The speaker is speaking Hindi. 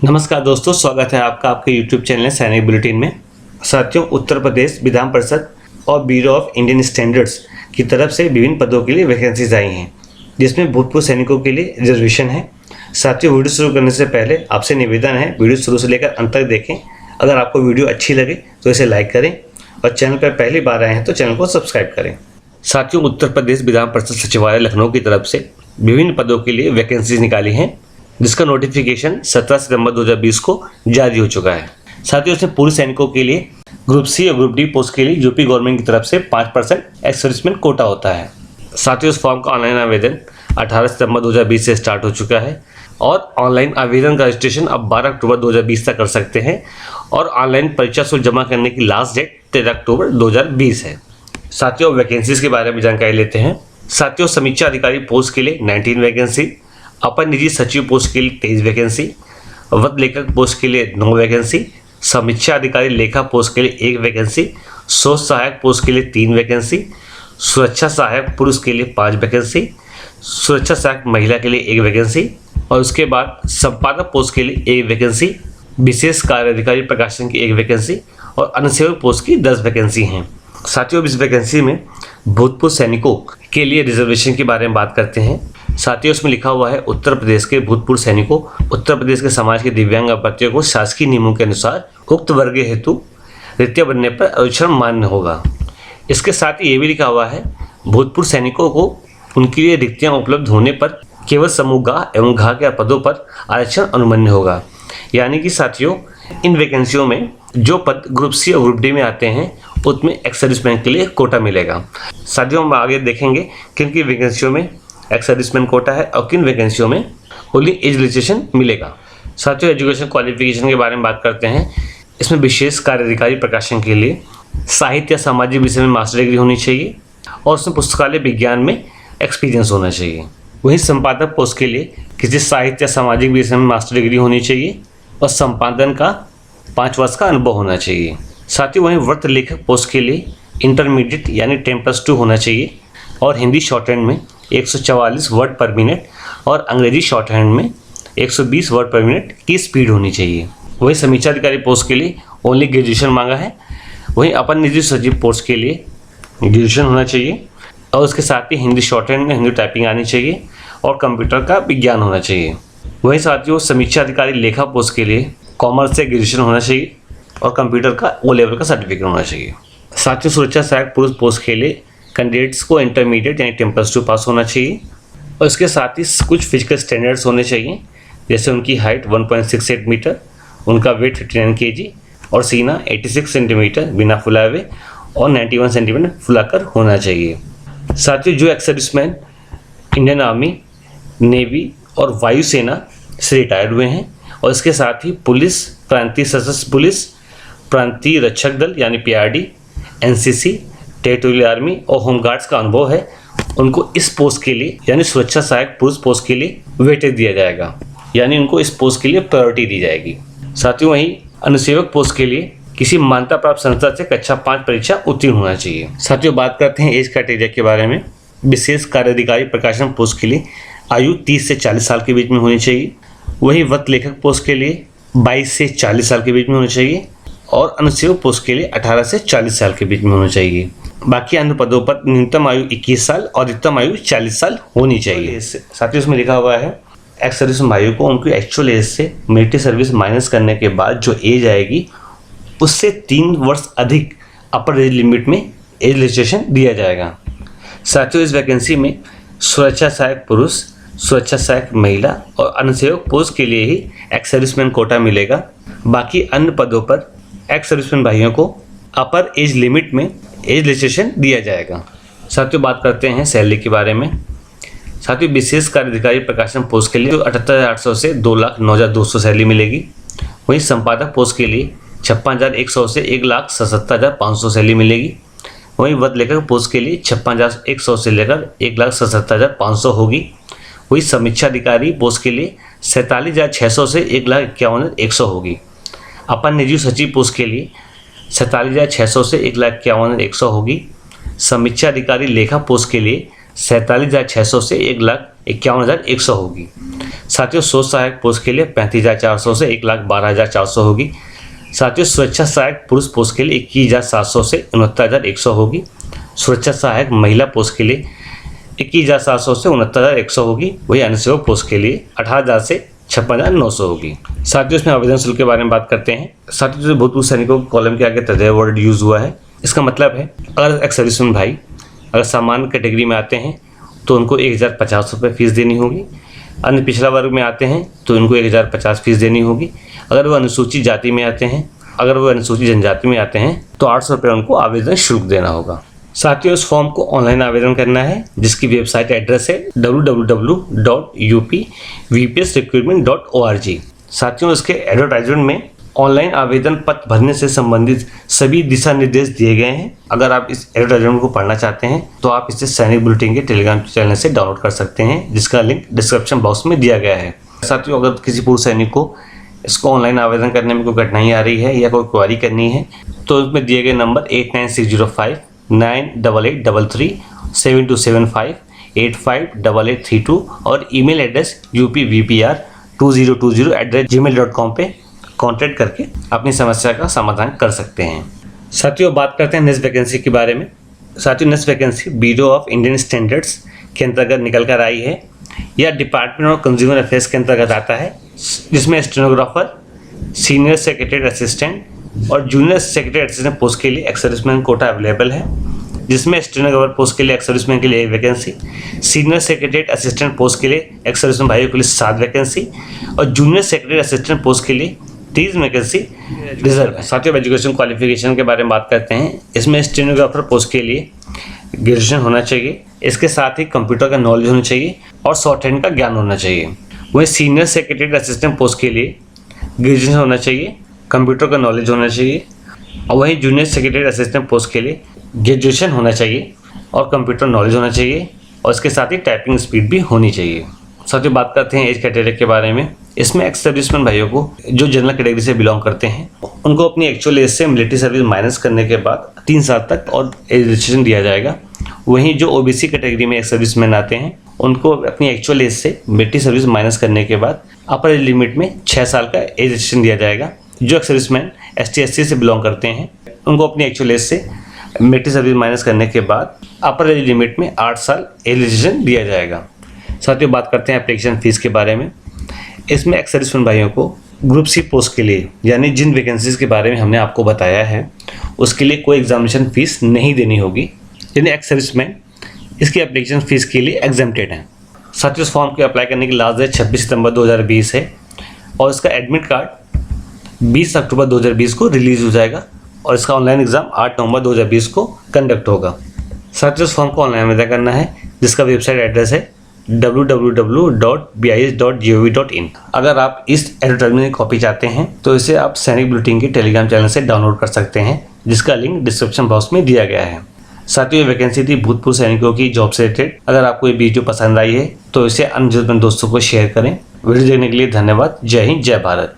नमस्कार दोस्तों, स्वागत है आपका आपके YouTube चैनल सैनिक बुलेटिन में। साथियों, उत्तर प्रदेश विधान परिषद और ब्यूरो ऑफ इंडियन स्टैंडर्ड्स की तरफ से विभिन्न पदों के लिए वैकेंसीज आई हैं, जिसमें भूतपूर्व सैनिकों के लिए रिजर्वेशन है। साथियों, वीडियो शुरू करने से पहले आपसे निवेदन है, वीडियो शुरू से लेकर अंत तक देखें। अगर आपको वीडियो अच्छी लगे तो इसे लाइक करें और चैनल पर पहली बार आए हैं तो चैनल को सब्सक्राइब करें। साथियों, उत्तर प्रदेश विधान परिषद सचिवालय लखनऊ की तरफ से विभिन्न पदों के लिए वैकेंसीज निकाली हैं, जिसका नोटिफिकेशन 17 सितंबर 2020 को जारी हो चुका है। साथियों, इसमें पूर्व सैनिकों के लिए ग्रुप सी और ग्रुप डी पोस्ट के लिए यूपी गवर्नमेंट की तरफ से 5% एक्स सर्विसमैन कोटा होता है। साथियों, इस फॉर्म का ऑनलाइन आवेदन 18 सितंबर 2020 से स्टार्ट हो चुका है और ऑनलाइन आवेदन का रजिस्ट्रेशन अब 12 अक्टूबर 2020 तक कर सकते हैं और ऑनलाइन परीक्षा शुल्क जमा करने की लास्ट डेट 13 अक्टूबर 2020 है। साथियों, वैकेंसीज के बारे में जानकारी लेते हैं। साथियों, समीक्षा अधिकारी पोस्ट के लिए 19 वैकेंसी, अपर निजी सचिव पोस्ट के लिए 23 वैकेंसी, वध लेखक पोस्ट के लिए 9 वैकेंसी, समीक्षा अधिकारी लेखा पोस्ट के लिए 1 वैकेंसी, शोध सहायक पोस्ट के लिए 3 वैकेंसी, सुरक्षा सहायक पुरुष के लिए 5 वैकेंसी, सुरक्षा सहायक महिला के लिए 1 वैकेंसी और उसके बाद संपादक पोस्ट के लिए 1 वैकेंसी, विशेष कार्य अधिकारी प्रकाशन की 1 वैकेंसी और अनुसेवक पोस्ट की 10 वैकेंसी हैं। साथियों, इस वैकेंसी में भूतपूर्व सैनिकों के लिए रिजर्वेशन के बारे में बात करते हैं। साथियों, इसमें लिखा हुआ है, उत्तर प्रदेश के भूतपूर्व सैनिकों, उत्तर प्रदेश के समाज के दिव्यांग अभ्यर्थियों को शासकीय नियमों के अनुसार उक्त वर्ग हेतु रिक्त बनने पर आरक्षण मान्य होगा। इसके साथ ही ये भी लिखा हुआ है, भूतपूर्व सैनिकों को उनके लिए रिक्तियां उपलब्ध होने पर केवल समूह गा एवं घा के पदों पर आरक्षण अनुमन्य होगा। यानी कि साथियों, इन वैकेंसियों में जो पद ग्रुप सी और ग्रुप डी में आते हैं उसमें एक्स सर्विसमैन के लिए कोटा मिलेगा। साथियों, हम आगे देखेंगे किन किन वैकेंसियों में एक्स सर्विसमैन कोटा है और किन वैकेंसियों में ओनली एज रिलैक्सेशन मिलेगा। साथियों, एजुकेशन क्वालिफिकेशन के बारे में बात करते हैं। इसमें विशेष कार्य अधिकारी प्रकाशन के लिए साहित्य या सामाजिक विषय में मास्टर डिग्री होनी चाहिए और उसमें पुस्तकालय विज्ञान में एक्सपीरियंस होना चाहिए। वहीं संपादक पोस्ट के लिए किसी साहित्य या सामाजिक विषय में मास्टर डिग्री होनी चाहिए और संपादन का 5 वर्ष का अनुभव होना चाहिए। साथियों, वहीं व्रत लेखक पोस्ट के लिए इंटरमीडिएट यानी 10+2 होना चाहिए और हिंदी शॉर्ट हैंड में 144 वर्ड पर मिनट और अंग्रेजी शॉर्ट हैंड में 120 वर्ड पर मिनट की स्पीड होनी चाहिए। वहीं समीक्षा अधिकारी पोस्ट के लिए ओनली ग्रेजुएशन मांगा है। वहीं अपर निजी सचिव पोस्ट के लिए ग्रेजुएशन होना चाहिए और उसके साथ ही हिंदी शॉर्ट हैंड में हिंदी टाइपिंग आनी चाहिए और कंप्यूटर का विज्ञान होना चाहिए। वहीं साथियों, समीक्षा अधिकारी लेखा पोस्ट के लिए कॉमर्स से ग्रेजुएशन होना चाहिए और कंप्यूटर का O लेवल का सर्टिफिकेट होना चाहिए। साथियों, सुरक्षा सहायक पुरुष पोस्ट के लिए कैंडिडेट्स को इंटरमीडिएट यानी 10+2 पास होना चाहिए और इसके साथ ही कुछ फिजिकल स्टैंडर्ड्स होने चाहिए, जैसे उनकी हाइट 1.68 मीटर, उनका वेट 59 kg और सीना 86 सेंटीमीटर बिना फुलाए हुए और 91 सेंटीमीटर फुलाकर होना चाहिए। साथियों, जो ex serviceman Indian army, navy और वायुसेना से रिटायर्ड हुए हैं और इसके साथ ही पुलिस, प्रांतीय सशस्त्र पुलिस, प्रांतीय रक्षक दल यानी PRD, NCC, टेरिटोरियल आर्मी और होमगार्ड्स का अनुभव है, उनको इस पोस्ट के लिए यानी सुरक्षा सहायक पुरुष पोस्ट के लिए वेटेज दिया जाएगा, यानी उनको इस पोस्ट के लिए प्रायोरिटी दी जाएगी। साथियों, वहीं अनुसेवक पोस्ट के लिए किसी मान्यता प्राप्त संस्था से कक्षा 5 परीक्षा उत्तीर्ण होना चाहिए। साथियों, बात करते हैं एज क्राइटेरिया के बारे में। विशेष कार्य अधिकारी प्रकाशन पोस्ट के लिए आयु 30 से 40 साल के बीच में होनी चाहिए। वहीं वक्त लेखक पोस्ट के लिए 22 से 40 साल के बीच में होना चाहिए और अनुसेवक पोस्ट के लिए 18 से 40 साल के बीच में होना चाहिए। बाकी अन्य पदों पर न्यूनतम आयु 21 साल और अधिकतम आयु 40 साल होनी चाहिए। साथियों, इसमें लिखा हुआ है, एक्स सर्विस भाइयों को उनकी एक्चुअल एज से मिलिट्री सर्विस माइनस करने के बाद जो एज आएगी उससे 3 वर्ष अधिक अपर एज लिमिट में एज रिलैक्सेशन दिया जाएगा। साथियों, इस वैकेंसी में सुरक्षा सहायक पुरुष, सुरक्षा सहायक महिला और अनुसेवक पोस्ट के लिए ही एक्स सर्विसमैन कोटा मिलेगा। बाकी अन्य पदों पर एक्स सर्विसमैन भाइयों को अपर एज लिमिट में एज रिलैक्सेशन दिया जाएगा। साथियों, बात करते हैं सैलरी के बारे में। साथियों, विशेष कार्य अधिकारी प्रकाशन पोस्ट के लिए 78,800 से 2,09,200 सैलरी मिलेगी। वहीं संपादक पोस्ट के लिए 56,100 से 1,67,500 सैलरी मिलेगी। वहीं वध लेखक पोस्ट के लिए 56,100 से लेकर 1,67,500 होगी। वहीं समीक्षा अधिकारी पोस्ट के लिए 47,600 से 1,51,100 होगी। अपर निजी सचिव पोस्ट के लिए 47,600 से 1,51,100 होगी। समीक्षा अधिकारी लेखा पोस्ट के लिए 47,600 से 1,51,100 होगी। साथियों शोध सहायक पोस्ट के लिए 35,400 से 1,12,400 होगी। साथियों सुरक्षा सहायक पुरुष पोस्ट के लिए 21,700 से 69,100 होगी। सुरक्षा सहायक महिला पोस्ट के लिए 21,700 से 69,100 होगी। वही अनुसेवक पोस्ट के लिए 18,000 से 56,900 होगी। साथियों इसमें आवेदन शुल्क के बारे में बात करते हैं। साथियों जो भूतपूर्व सैनिकों के कॉलम के आगे तदेय वर्ड यूज हुआ है, इसका मतलब है अगर एक सर्विसमैन भाई अगर सामान्य कैटेगरी में आते हैं तो उनको 1,050 रुपये फीस देनी होगी। अन्य पिछड़ा वर्ग में आते हैं तो उनको 1,050 फीस देनी होगी। अगर वो अनुसूचित जाति में आते हैं, अगर वो अनुसूचित जनजाति में आते हैं तो 800 रुपये उनको आवेदन शुल्क देना होगा। साथियों इस फॉर्म को ऑनलाइन आवेदन करना है, जिसकी वेबसाइट एड्रेस है www.upsrecruitment.org। साथियों इसके एडवर्टाइजमेंट में ऑनलाइन आवेदन पत्र भरने से संबंधित सभी दिशा निर्देश दिए गए हैं। अगर आप इस एडवर्टाइजमेंट को पढ़ना चाहते हैं तो आप इसे सैनिक बुलेटिन के टेलीग्राम चैनल से डाउनलोड कर सकते हैं, जिसका लिंक डिस्क्रिप्शन बॉक्स में दिया गया है। साथियों अगर किसी पूर्व सैनिक को इसको ऑनलाइन आवेदन करने में कोई कठिनाई आ रही है या कोई क्वेरी करनी है तो उसमें दिए गए नंबर 8960598833 7275 858832 और ईमेल एड्रेस upvpr2020@gmail.com पे कांटेक्ट करके अपनी समस्या का समाधान कर सकते हैं। साथियों बात करते हैं नेक्स्ट वैकेंसी के बारे में। साथियों next vacancy bureau of Indian standards के अंतर्गत निकल कर आई है। यह डिपार्टमेंट ऑफ कंज्यूमर अफेयर्स के अंतर्गत आता है, जिसमें स्टेनोग्राफर, सीनियर सेक्रेटरी असिस्टेंट और जूनियर सेक्रेटरी असिस्टेंट पोस्ट के लिए एक्स सर्विसमैन कोटा अवेलेबल है। जिसमें स्टेनोग्राफर पोस्ट के लिए एक्स सर्विसमैन के लिए vacancy, senior secretary assistant post के लिए एक्स सर्विसमैन भाइयों के लिए 7 वैकेंसी और जूनियर सेक्रेटरी असिस्टेंट पोस्ट के लिए 30 वैकेंसी रिजर्व है। साथियों एजुकेशन क्वालिफिकेशन के बारे में बात करते हैं। इसमें स्टेनोग्राफर पोस्ट के लिए ग्रेजुएशन होना चाहिए, इसके साथ ही कंप्यूटर का नॉलेज होना चाहिए और शॉर्ट हैंड का ज्ञान होना चाहिए। वहीं सीनियर सेक्रेटरी असिस्टेंट पोस्ट के लिए ग्रेजुएशन होना चाहिए, कंप्यूटर का नॉलेज होना चाहिए और वहीं जूनियर सेक्रेटरी असिस्टेंट पोस्ट के लिए ग्रेजुएशन होना चाहिए और कंप्यूटर नॉलेज होना चाहिए और इसके साथ ही टाइपिंग स्पीड भी होनी चाहिए। साथियों बात करते हैं एज कैटेगरी के बारे में। इसमें एक्स सर्विसमैन भाइयों को जो जनरल कैटेगरी से बिलोंग करते हैं उनको अपनी एक्चुअल एज से मिलिट्री सर्विस माइनस करने के बाद 3 साल तक और एज रिस्ट्रिक्शन दिया जाएगा। वहीं जो ओबीसी कैटेगरी में एक्स सर्विसमैन आते हैं उनको अपनी एक्चुअल एज से मिलिट्री सर्विस माइनस करने के बाद अपर एज लिमिट में 6 साल का एज रिस्ट्रिक्शन दिया जाएगा। जो एक्स सर्विसमैन ST/SC से बिलोंग करते हैं उनको अपनी एक्चुअल एज से मिलिट्री सर्विस माइनस करने के बाद अपर एज लिमिट में 8 साल एज रिस्ट्रिक्शन दिया जाएगा। साथियों बात करते हैं एप्लीकेशन फीस के बारे में। इसमें एक्स सर्विसमैन भाइयों को ग्रुप सी पोस्ट के लिए यानी जिन वैकेंसीज के बारे में हमने आपको बताया है उसके लिए कोई एग्जामिनेशन फीस नहीं देनी होगी, यानी एक्स सर्विसमैन इसकी एप्लीकेशन फीस के लिए एग्जेम्प्टेड हैं। साथियों इस फॉर्म को अप्लाई करने की लास्ट डेट 26 सितंबर 2020 है और इसका एडमिट कार्ड 20 अक्टूबर 2020 को रिलीज हो जाएगा और इसका ऑनलाइन एग्जाम 8 नवंबर 2020 को कंडक्ट होगा। साथियों इस फॉर्म को ऑनलाइन आवेदन करना है, जिसका वेबसाइट एड्रेस है www.bis.gov.in। अगर आप इस एडवर्टाइजमेंट की कॉपी चाहते हैं तो इसे आप सैनिक बुलेटिन के टेलीग्राम चैनल से डाउनलोड कर सकते हैं, जिसका लिंक डिस्क्रिप्शन बॉक्स में दिया गया है। साथियों ये वैकेंसी थी भूतपूर्व सैनिकों की जॉब से रिलेटेड। अगर आपको ये वीडियो पसंद आई है तो इसे अन्य जरूरतमंद दोस्तों को शेयर करें। वीडियो देखने के लिए धन्यवाद। जय हिंद, जय भारत।